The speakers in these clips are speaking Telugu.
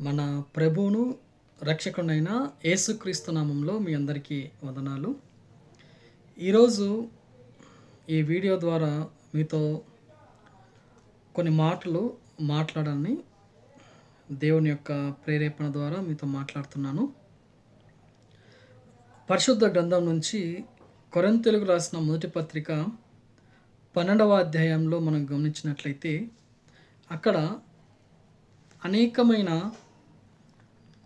మన ప్రభువును, రక్షకుడైన యేసుక్రీస్తు నామంలో మీ అందరికీ వందనాలు. ఈరోజు ఈ వీడియో ద్వారా మీతో కొన్ని మాటలు మాట్లాడాలని దేవుని యొక్క ప్రేరేపణ ద్వారా మీతో మాట్లాడుతున్నాను. పరిశుద్ధ గ్రంథం నుంచి కొరింథీయులకు రాసిన మొదటి పత్రిక 12వ అధ్యాయంలో మనం గమనించినట్లయితే అక్కడ అనేకమైన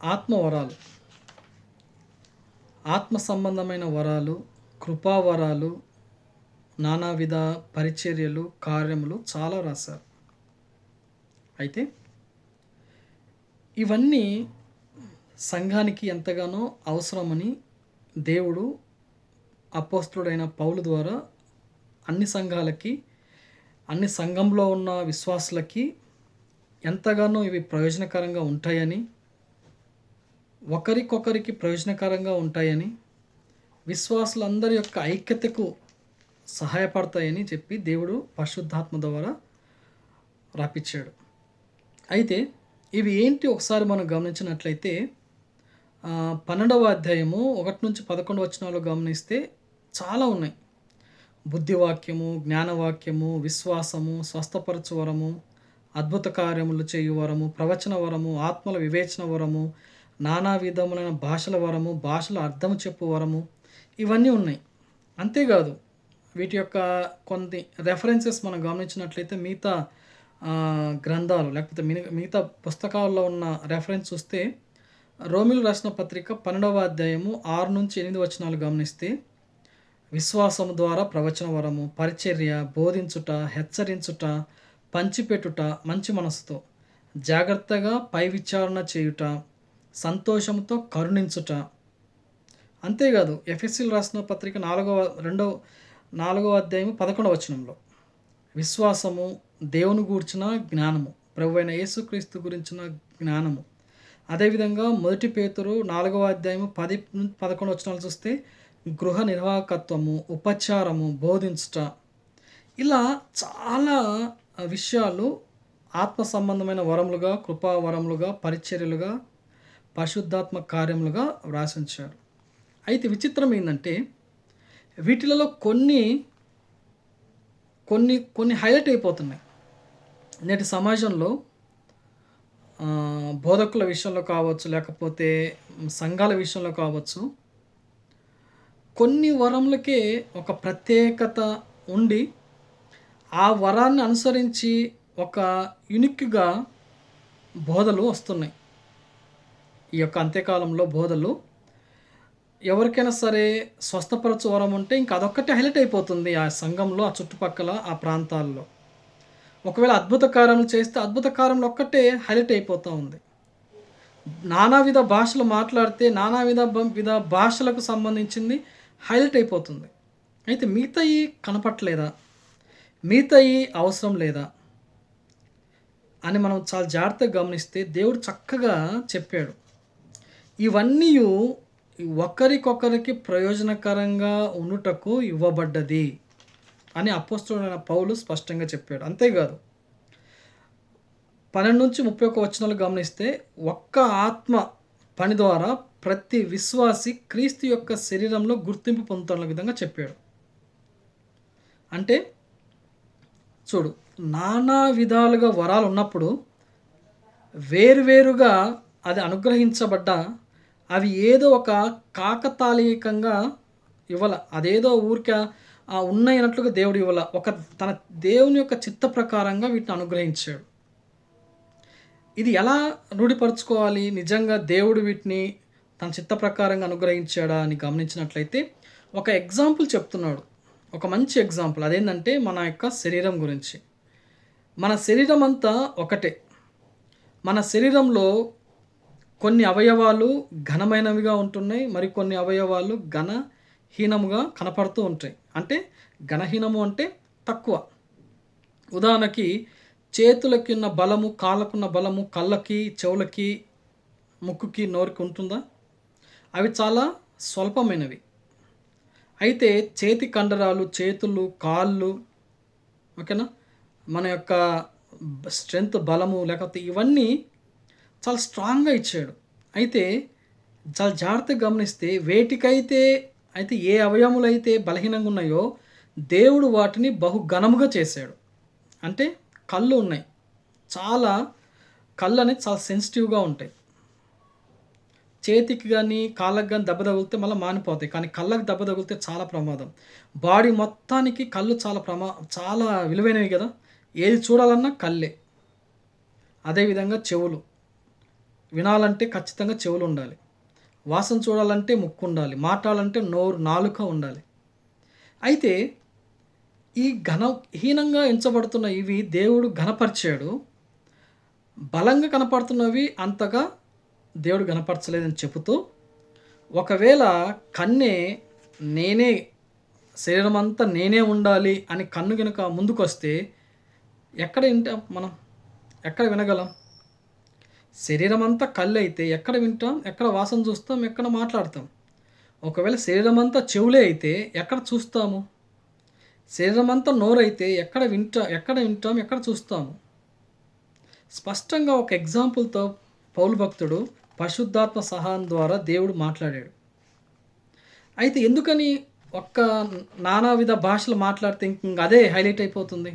ఆత్మవరాలు, ఆత్మ సంబంధమైన వరాలు, కృపావరాలు, నానావిధ పరిచర్యలు, కార్యములు చాలా రాశారు. అయితే ఇవన్నీ సంఘానికి ఎంతగానో అవసరమని దేవుడు అపోస్తలుడైన పౌలు ద్వారా అన్ని సంఘాలకి, అన్ని సంఘంలో ఉన్న విశ్వాసులకి ఎంతగానో ఇవి ప్రయోజనకరంగా ఉంటాయని, ఒకరికొకరికి ప్రయోజనకరంగా ఉంటాయని, విశ్వాసులందరి యొక్క ఐక్యతకు సహాయపడతాయని చెప్పి దేవుడు పరిశుద్ధాత్మ ద్వారా రాపిచ్చాడు. అయితే ఇవి ఏంటి ఒకసారి మనం గమనించినట్లయితే 12వ అధ్యాయము 1-11 వచనాలు గమనిస్తే చాలా ఉన్నాయి. బుద్ధివాక్యము, జ్ఞానవాక్యము, విశ్వాసము, స్వస్థపరచు వరము, అద్భుత కార్యములు చేయు వరము, ప్రవచన వరము, ఆత్మల వివేచన వరము, నానా విధములైన భాషల వరము, భాషల అర్థం చెప్పు వరము, ఇవన్నీ ఉన్నాయి. అంతేకాదు వీటి యొక్క కొన్ని రెఫరెన్సెస్ మనం గమనించినట్లయితే మిగతా గ్రంథాలు లేకపోతే మిగతా పుస్తకాల్లో ఉన్న రెఫరెన్స్ చూస్తే రోమిలు రాసిన పత్రిక 12వ అధ్యాయము 6-8 వచనాలు గమనిస్తే విశ్వాసము ద్వారా ప్రవచన వరము, పరిచర్య, బోధించుట, హెచ్చరించుట, పంచిపెట్టుట, మంచి మనసుతో జాగ్రత్తగా పై విచారణ చేయుట, సంతోషంతో కరుణించుట. అంతేకాదు ఎఫెసీయులకు రాసిన పత్రిక 4వ అధ్యాయము 11వ వచనంలో విశ్వాసము, దేవుని గూర్చిన జ్ఞానము, ప్రభువైన యేసుక్రీస్తు గురించిన జ్ఞానము. అదేవిధంగా మొదటి పేతురు 4వ అధ్యాయము 10-11 వచనాలు చూస్తే గృహ నిర్వాహకత్వము, ఉపచారము, బోధించుట, ఇలా చాలా విషయాలు ఆత్మ సంబంధమైన వరములుగా, కృపా వరములుగా, పరిచర్యలుగా, పరిశుద్ధాత్మ కార్యములుగా వ్రాసించారు. అయితే విచిత్రం ఏంటంటే వీటిలలో కొన్ని హైలైట్ అయిపోతున్నాయి. నేటి సమాజంలో బోధకుల విషయంలో కావచ్చు, లేకపోతే సంఘాల విషయంలో కావచ్చు, కొన్ని వరములకే ఒక ప్రత్యేకత ఉండి ఆ వరాన్ని అనుసరించి ఒక యునిక్గా బోధలు వస్తున్నాయి. ఈ యొక్క అంత్యకాలంలో బోధలు ఎవరికైనా సరే స్వస్థపరచు వరం ఉంటే ఇంకా అదొక్కటే హైలైట్ అయిపోతుంది ఆ సంఘంలో, ఆ చుట్టుపక్కల, ఆ ప్రాంతాల్లో. ఒకవేళ అద్భుత కార్యములు చేస్తే అద్భుత కార్యములు ఒక్కటే హైలైట్ అయిపోతూ ఉంది. నానావిధ భాషలు మాట్లాడితే విధ భాషలకు సంబంధించింది హైలైట్ అయిపోతుంది. అయితే మిగతాయి కనపట్లేదా, మిగతాయి అవసరం లేదా అని మనం చాలా జాగ్రత్తగా గమనిస్తే దేవుడు చక్కగా చెప్పాడు. ఇవన్నీ ఒకరికొకరికి ప్రయోజనకరంగా ఉండుటకు ఇవ్వబడ్డది అని అపోస్తలుడైన పౌలు స్పష్టంగా చెప్పాడు. అంతేకాదు 12-31 వచనాలు గమనిస్తే ఒక్క ఆత్మ పని ద్వారా ప్రతి విశ్వాసి క్రీస్తు యొక్క శరీరంలో గుర్తింపు పొందుతున్న విధంగా చెప్పాడు. అంటే చూడు, నానా విధాలుగా వరాలు ఉన్నప్పుడు వేరువేరుగా అది అనుగ్రహించబడ్డ అవి ఏదో ఒక కాకతాళీయంగా ఇవ్వాల, అదేదో ఊరికే ఉన్నాయన్నట్లుగా దేవుడు ఇవ్వాల, తన దేవుని యొక్క చిత్త ప్రకారంగా వీటిని అనుగ్రహించాడు. ఇది ఎలా రూఢిపరచుకోవాలి, నిజంగా దేవుడు వీటిని తన చిత్త ప్రకారంగా అనుగ్రహించాడా అని గమనించినట్లయితే ఒక ఎగ్జాంపుల్ చెప్తున్నాడు. ఒక మంచి ఎగ్జాంపుల్ అదేంటంటే మన యొక్క శరీరం గురించి. మన శరీరం అంతా ఒకటే. మన శరీరంలో కొన్ని అవయవాలు ఘనమైనవిగా ఉంటున్నాయి, మరికొన్ని అవయవాలు ఘనహీనముగా కనపడుతూ ఉంటాయి. అంటే ఘనహీనము అంటే తక్కువ. ఉదాహరణకి చేతులకి ఉన్న బలము, కాళ్ళకున్న బలము, కళ్ళకి, చెవులకి, ముక్కుకి, నోరుకి ఉంటుందా? అవి చాలా స్వల్పమైనవి. అయితే చేతి కండరాలు, చేతులు, కాళ్ళు, ఓకేనా, మన యొక్క స్ట్రెంగ్త్, బలము, లేకపోతే ఇవన్నీ చాలా స్ట్రాంగ్‌గా ఇచ్చాడు. అయితే చాలా జాగ్రత్తగా గమనిస్తే వేటికైతే అయితే ఏ అవయవములైతే బలహీనంగా ఉన్నాయో దేవుడు వాటిని బహు ఘనముగా చేశాడు. అంటే కళ్ళు ఉన్నాయి. చాలా కళ్ళనేవి చాలా సెన్సిటివ్‌గా ఉంటాయి. చేతికి గాని, కాళ్ళకి గాని దెబ్బ తగిలితే మళ్ళా మానిపోతాయి. కానీ కళ్ళకి దెబ్బ తగిలితే చాలా ప్రమాదం. బాడీ మొత్తానికి కళ్ళు చాలా విలువైనవి గదా! ఏది చూడాలన్నా కళ్ళే. అదేవిధంగా చెవులు. వినాలంటే ఖచ్చితంగా చెవులుండాలి. వాసన చూడాలంటే ముక్కుండాలి. మాట్లాడాలంటే నోరు, నాలుక ఉండాలి. అయితే ఈ ఘనహీనంగా ఎంచబడుతున్న ఇవి దేవుడు ఘనపరిచాడు. బలంగా కనపడుతున్నవి అంతగా దేవుడు ఘనపరచలేదని చెబుతూ, ఒకవేళ కన్నే నేనే శరీరమంతా నేనే ఉండాలి అని కన్ను గనుక ముందుకొస్తే ఎక్కడ వింటాం మనం? ఎక్కడ వినగలం? శరీరమంతా కళ్ళైతే ఎక్కడ వింటాం? ఎక్కడ వాసన చూస్తాం? ఎక్కడ మాట్లాడతాం? ఒకవేళ శరీరమంతా చెవులే అయితే ఎక్కడ చూస్తాము? శరీరమంతా నోరైతే ఎక్కడ వింటాం? ఎక్కడ చూస్తాము? స్పష్టంగా ఒక ఎగ్జాంపుల్‌తో పౌలు భక్తుడు పరిశుద్ధాత్మ సహాయం ద్వారా దేవుడు మాట్లాడాడు. అయితే ఎందుకని ఒక్క నానావిధ భాషలు మాట్లాడితే ఇంక అదే హైలైట్ అయిపోతుంది?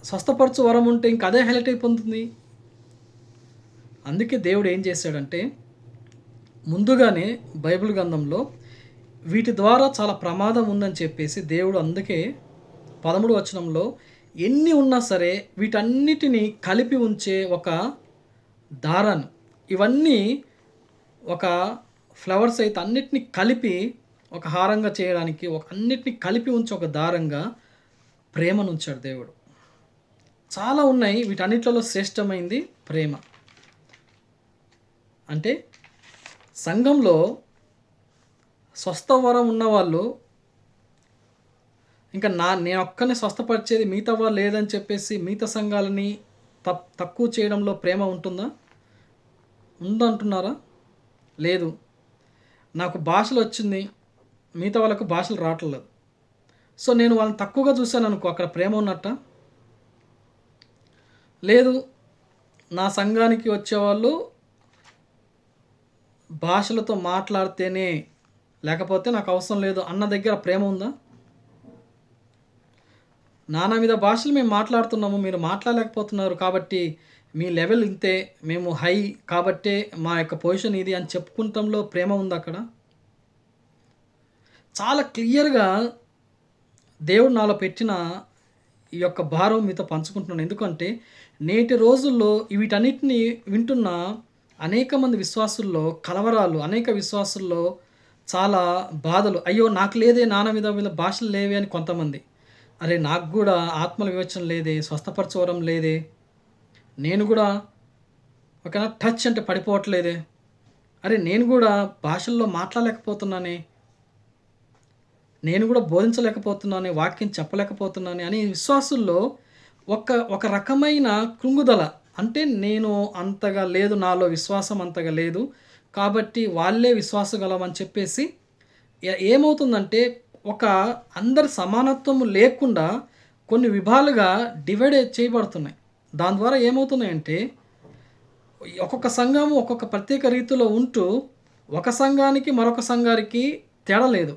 స్వస్థపరచు వరం ఉంటే ఇంక అదే హైలైట్ అయిపోతుంది. అందుకే దేవుడు ఏం చేశాడంటే, ముందుగానే బైబిల్ గ్రంథంలో వీటి ద్వారా చాలా ప్రమాదం ఉందని చెప్పేసి దేవుడు అందుకే 13 వచనంలో ఎన్ని ఉన్నా సరే వీటన్నిటిని కలిపి ఉంచే ఒక దారాన్ని, ఇవన్నీ ఒక ఫ్లవర్స్ అయితే అన్నిటిని కలిపి ఒక హారంగా చేయడానికి అన్నిటిని కలిపి ఉంచి ఒక దారంగా ప్రేమనుంచాడు దేవుడు. చాలా ఉన్నాయి. వీటన్నిటిలో శ్రేష్టమైంది ప్రేమ. అంటే సంఘంలో స్వస్థ వరం ఉన్నవాళ్ళు ఇంకా నేనొక్కడినే స్వస్థపరిచేది మిగతా వాళ్ళు లేదని చెప్పేసి మిగతా సంఘాలని తక్కువ చేయడంలో ప్రేమ ఉంటుందా? ఉందంటున్నారా? లేదు. నాకు భాషలొచ్చింది. మిగతా వాళ్ళకు భాషలు రావట్లేదు. సో, నేను వాళ్ళని తక్కువగా చూశాననుకో అక్కడ ప్రేమ ఉన్నట్టా? లేదు. నా సంఘానికి వచ్చేవాళ్ళు భాషలతో మాట్లాడితేనే, లేకపోతే నాకు అవసరం లేదు అన్న దగ్గర ప్రేమ ఉందా? నానావిధ భాషలు మేము మాట్లాడుతున్నాము. మీరు మాట్లాడలేకపోతున్నారు కాబట్టి మీ లెవెల్ ఇంతే. మేము హై కాబట్టే మా యొక్క పొజిషన్ ఇది అని చెప్పుకుంటంలో ప్రేమ ఉందా అక్కడ? చాలా క్లియర్‌గా దేవుడు నాలో పెట్టిన ఈ యొక్క భారం మీతో పంచుకుంటున్నాను. ఎందుకంటే నేటి రోజుల్లో వీటన్నిటిని వింటున్న అనేక మంది విశ్వాసుల్లో కలవరాలు, అనేక విశ్వాసుల్లో చాలా బాధలు. అయ్యో! నాకు లేదే నానావిధ భాషలు లేవే అని కొంతమంది. అరే! నాకు గూడా ఆత్మల వివేచన లేదే, స్వస్థపరచు వరం లేదే, నేను గూడా ఓకేనా టచ్ అంటే పడిపోవట్లేదే, అరే! నేను గూడా భాషల్లో మాట్లాడలేకపోతున్నానే, నేను గూడా బోధించలేకపోతున్నానే, వాక్యం చెప్పలేకపోతున్నానే అని విశ్వాసుల్లో ఒక రకమైన కృంగుదల. అంటే నేను అంతగా లేదు, నాలో విశ్వాసం అంతగా లేదు. కాబట్టి వాళ్ళే విశ్వాసగలం అని చెప్పేసి ఏమవుతుందంటే అందరి సమానత్వం లేకుండా కొన్ని విభాలుగా డివైడ్ చేయబడుతున్నాయి. దాని ద్వారా ఏమవుతున్నాయంటే ఒక్కొక్క సంఘము ఒక్కొక్క ప్రత్యేక రీతిలో ఉంటూ ఒక సంఘానికి మరొక సంఘానికి తేడా లేదు.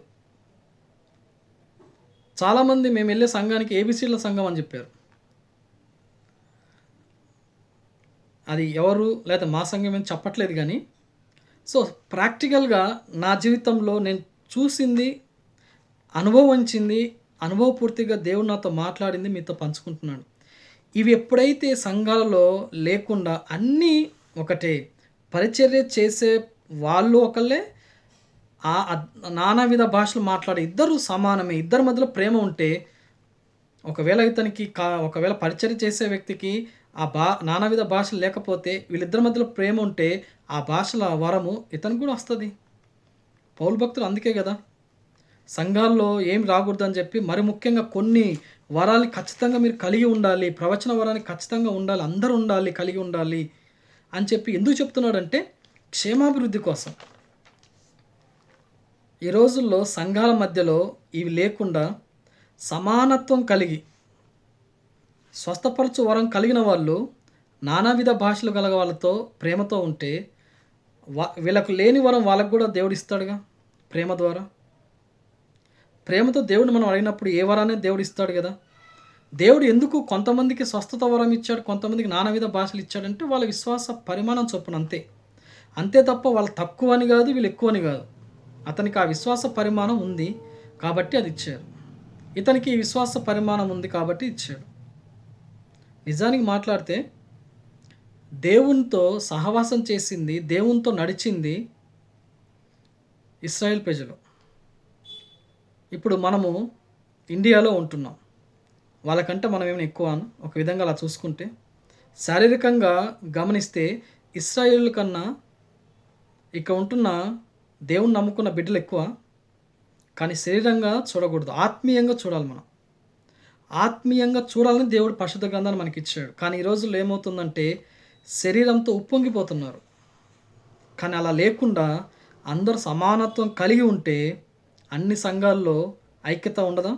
చాలామంది మేమెళ్ళే సంఘానికి ఏబీసీల సంఘం అని చెప్పారు. అది ఎవరు లేదా మా సంఘం అని చెప్పట్లేదు గానీ, సో ప్రాక్టికల్‌గా నా జీవితంలో నేను చూసింది, అనుభవించింది, అనుభవపూర్తిగా దేవుడు నాతో మాట్లాడింది మీతో పంచుకుంటున్నాను. ఇవి ఎప్పుడైతే సంఘాలలో లేకుండా అన్నీ ఒకటే, పరిచర్య చేసే వాళ్ళు ఒకళ్ళే, నానావిధ భాషలు మాట్లాడే ఇద్దరు సమానమే. ఇద్దరి మధ్యలో ప్రేమ ఉంటే ఒకవేళ ఒకవేళ పరిచర్య చేసే వ్యక్తికి నానావిధ భాషలు లేకపోతే వీళ్ళిద్దరి మధ్యలో ప్రేమ ఉంటే ఆ భాషల వరము ఇతనికి కూడా వస్తది. పౌలు భక్తుడు అందుకే గదా! సంఘాల్లో ఏం రాకూడదని చెప్పి మరి ముఖ్యంగా కొన్ని వరాలు ఖచ్చితంగా మీరు కలిగి ఉండాలి. ప్రవచన వరాన్ని ఖచ్చితంగా ఉండాలి. అందరూ ఉండాలి, కలిగి ఉండాలి అని చెప్పి ఎందుకు చెప్తున్నాడంటే క్షేమాభివృద్ధి కోసం. ఈ రోజుల్లో సంఘాల మధ్యలో ఇవి లేకుండా సమానత్వం కలిగి స్వస్థపరచు వరం కలిగిన వాళ్ళు నానావిధ భాషలు గల వాళ్ళతో ప్రేమతో ఉంటే వీళ్ళకు లేని వరం వాళ్ళకు కూడా దేవుడు ఇస్తాడుగా ప్రేమ ద్వారా. ప్రేమతో దేవుడిని మనం అడిగినప్పుడు ఏ వరాన్ని దేవుడు ఇస్తాడు కదా. దేవుడు ఎందుకు కొంతమందికి స్వస్థత వరం ఇచ్చాడు, కొంతమందికి నానావిధ భాషలు ఇచ్చాడంటే వాళ్ళ విశ్వాస పరిమాణం చొప్పున అంతే. అంతే తప్ప వాళ్ళు తక్కువ అని కాదు, వీళ్ళు ఎక్కువ అని కాదు. అతనికి ఆ విశ్వాస పరిమాణం ఉంది కాబట్టి అది ఇచ్చారు. ఇతనికి ఈ విశ్వాస పరిమాణం ఉంది కాబట్టి ఇచ్చాడు. నిజానికి మాట్లాడితే దేవునితో సహవాసం చేసింది, దేవునితో నడిచింది ఇశ్రాయేల్ ప్రజలు. ఇప్పుడు మనము ఇండియాలో ఉంటున్నాం. వాళ్ళకంటే మనం ఏమైనా ఎక్కువ ఒక విధంగా అలా చూసుకుంటే, శారీరకంగా గమనిస్తే ఇశ్రాయేలు కన్నా ఇక్కడ ఉంటున్న దేవుని నమ్ముకున్న బిడ్డలు ఎక్కువ. కానీ శరీరంగా చూడకూడదు, ఆత్మీయంగా చూడాలి. మనం ఆత్మీయంగా చూడాలని దేవుడు పరిశుద్ధ గ్రంథాన్ని మనకి ఇచ్చాడు. కానీ ఈ రోజుల్లో ఏమవుతుందంటే శరీరంతో ఉప్పొంగిపోతున్నారు. కానీ అలా లేకుండా అందరూ సమానత్వం కలిగి ఉంటే అన్ని సంఘాల్లో ఐక్యత ఉండదా?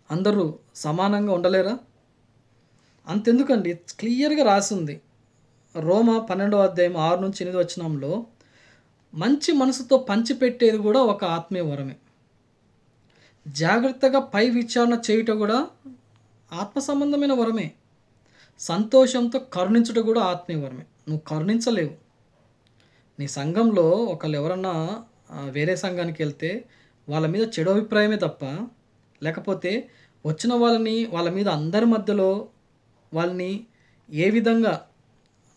అందరూ సమానంగా ఉండలేరా? అంతెందుకండి, క్లియర్గా రాసింది రోమా 12వ అధ్యాయం 6-8 వచనంలో, మంచి మనసుతో పంచిపెట్టేది కూడా ఒక ఆత్మీయ వరమే. జాగ్రత్తగా పై విచారణ చేయుట కూడా ఆత్మ సంబంధమైన వరమే. సంతోషంతో కరుణించుట కూడా ఆత్మీయ వరమే. నువ్వు కరుణించలేవు. నీ సంఘంలో ఒకళ్ళు ఎవరన్నా వేరే సంఘానికి వెళ్తే వాళ్ళ మీద చెడు అభిప్రాయమే తప్ప, లేకపోతే వచ్చిన వాళ్ళ మీద అందరి మధ్యలో వాళ్ళని ఏ విధంగా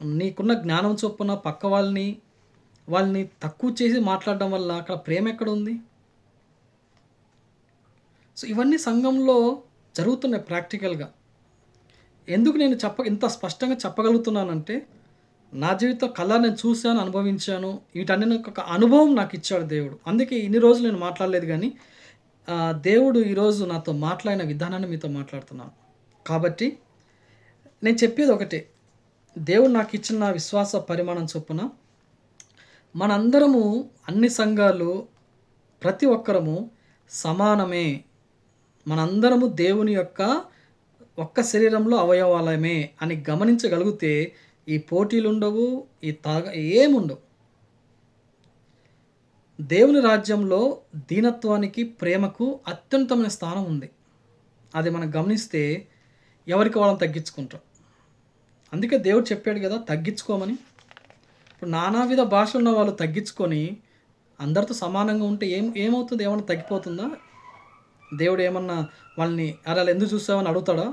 నీకున్న జ్ఞానం చొప్పున పక్క వాళ్ళని తక్కువ చేసి మాట్లాడడం వల్ల అక్కడ ప్రేమ ఎక్కడ ఉంది? సో ఇవన్నీ సంఘంలో జరుగుతున్నాయి ప్రాక్టికల్గా. ఎందుకు నేను ఇంత స్పష్టంగా చెప్పగలుగుతున్నానంటే, నా జీవితం కల్లా నేను చూశాను, అనుభవించాను. వీటన్ని ఒక అనుభవం నాకు ఇచ్చాడు దేవుడు. అందుకే ఇన్ని రోజులు నేను మాట్లాడలేదు. కానీ దేవుడు ఈరోజు నాతో మాట్లాడిన విధానాన్ని మీతో మాట్లాడుతున్నాను. కాబట్టి నేను చెప్పేది ఒకటే, దేవుడు నాకు ఇచ్చిన విశ్వాస పరిమాణం చొప్పున మనందరము, అన్ని సంఘాలు, ప్రతి ఒక్కరము సమానమే. మనందరము దేవుని యొక్క ఒక్క శరీరంలో అవయవాలమే అని గమనించగలిగితే ఈ పోటీలు ఉండవు, ఏముండవు. దేవుని రాజ్యంలో దీనత్వానికి, ప్రేమకు అత్యున్నతమైన స్థానం ఉంది. అది మనం గమనిస్తే ఎవరికి వాళ్ళని తగ్గించుకుంటాం. అందుకే దేవుడు చెప్పాడు కదా, తగ్గించుకోమని. ఇప్పుడు నానావిధ భాష ఉన్న వాళ్ళు తగ్గించుకొని అందరితో సమానంగా ఉంటే ఏమవుతుంది? ఏమన్నా తగ్గిపోతుందా? దేవుడు ఏమన్నా వాళ్ళని అలా ఎందుకు చూసావని అడుగుతాడా?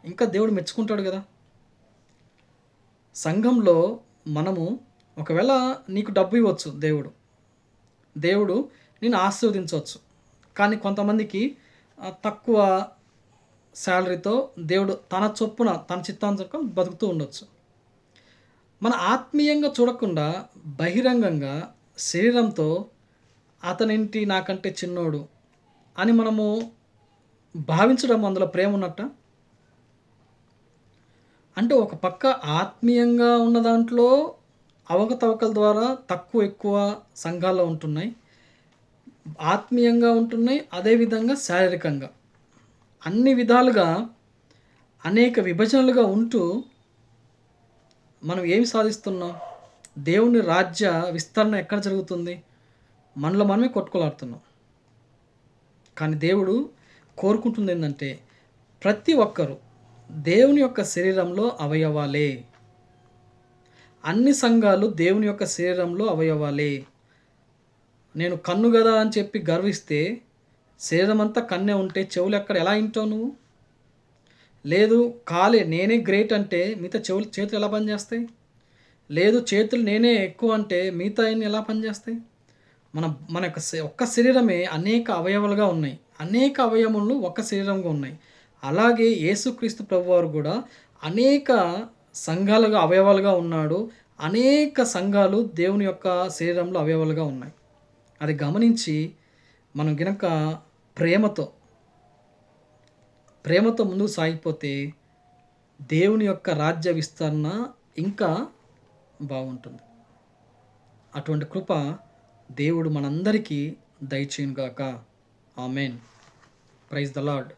ఇంకా దేవుడు మెచ్చుకుంటాడు కదా. సంఘంలో మనము ఒకవేళ నీకు డబ్బు ఇవ్వచ్చు దేవుడు నేను ఆశీర్వదించవచ్చు. కానీ కొంతమందికి తక్కువ శాలరీతో దేవుడు తన చొప్పున, తన చిత్తానుసారం బతుకుతూ ఉండొచ్చు. మన ఆత్మీయంగా చూడకుండా బహిరంగంగా శరీరంతో అతనేంటి నాకంటే చిన్నోడు అని మనము భావించడం అందులో ప్రేమ ఉన్నట్ట. అంటే ఒక పక్క ఆత్మీయంగా ఉన్న దాంట్లో అవకతవకల ద్వారా తక్కువ ఎక్కువ సంఘాల్లో ఉంటున్నాయి, ఆత్మీయంగా ఉంటున్నాయి, అదేవిధంగా శారీరకంగా అన్ని విధాలుగా అనేక విభజనలుగా ఉంటూ మనం ఏమి సాధిస్తున్నాం? దేవుని రాజ్య విస్తరణ ఎక్కడ జరుగుతుంది? మనలో మనమే కొట్టుకోలాడుతున్నాం. కానీ దేవుడు కోరుకుంటుంది ఏంటంటే ప్రతి ఒక్కరూ దేవుని యొక్క శరీరంలో అవయవాలే. అన్ని సంఘాలు దేవుని యొక్క శరీరంలో అవయవాలే. నేను కన్ను కదా అని చెప్పి గర్విస్తే, శరీరం అంతా కన్నే ఉంటే చెవులు ఎలా వింటావు నువ్వు? లేదు కాలే నేనే గ్రేట్ అంటే మిగతా చేతులు ఎలా పనిచేస్తాయి? లేదు చేతులు నేనే ఎక్కువ అంటే మిగతా ఎలా పనిచేస్తాయి? మన యొక్క ఒక్క శరీరమే అనేక అవయవాలుగా ఉన్నాయి. అనేక అవయవములు ఒక్క శరీరంగా ఉన్నాయి. అలాగే యేసుక్రీస్తు ప్రభువారు కూడా అనేక సంఘాలుగా అవయవాలుగా ఉన్నాడు. అనేక సంఘాలు దేవుని యొక్క శరీరంలో అవయవాలుగా ఉన్నాయి. అది గమనించి మనం గనక ప్రేమతో ముందుకు సాగిపోతే దేవుని యొక్క రాజ్య విస్తరణ ఇంకా బాగుంటుంది. అటువంటి కృప దేవుడు మనందరికీ దయచేయునుగాక. ఆమెన్. Praise the lord.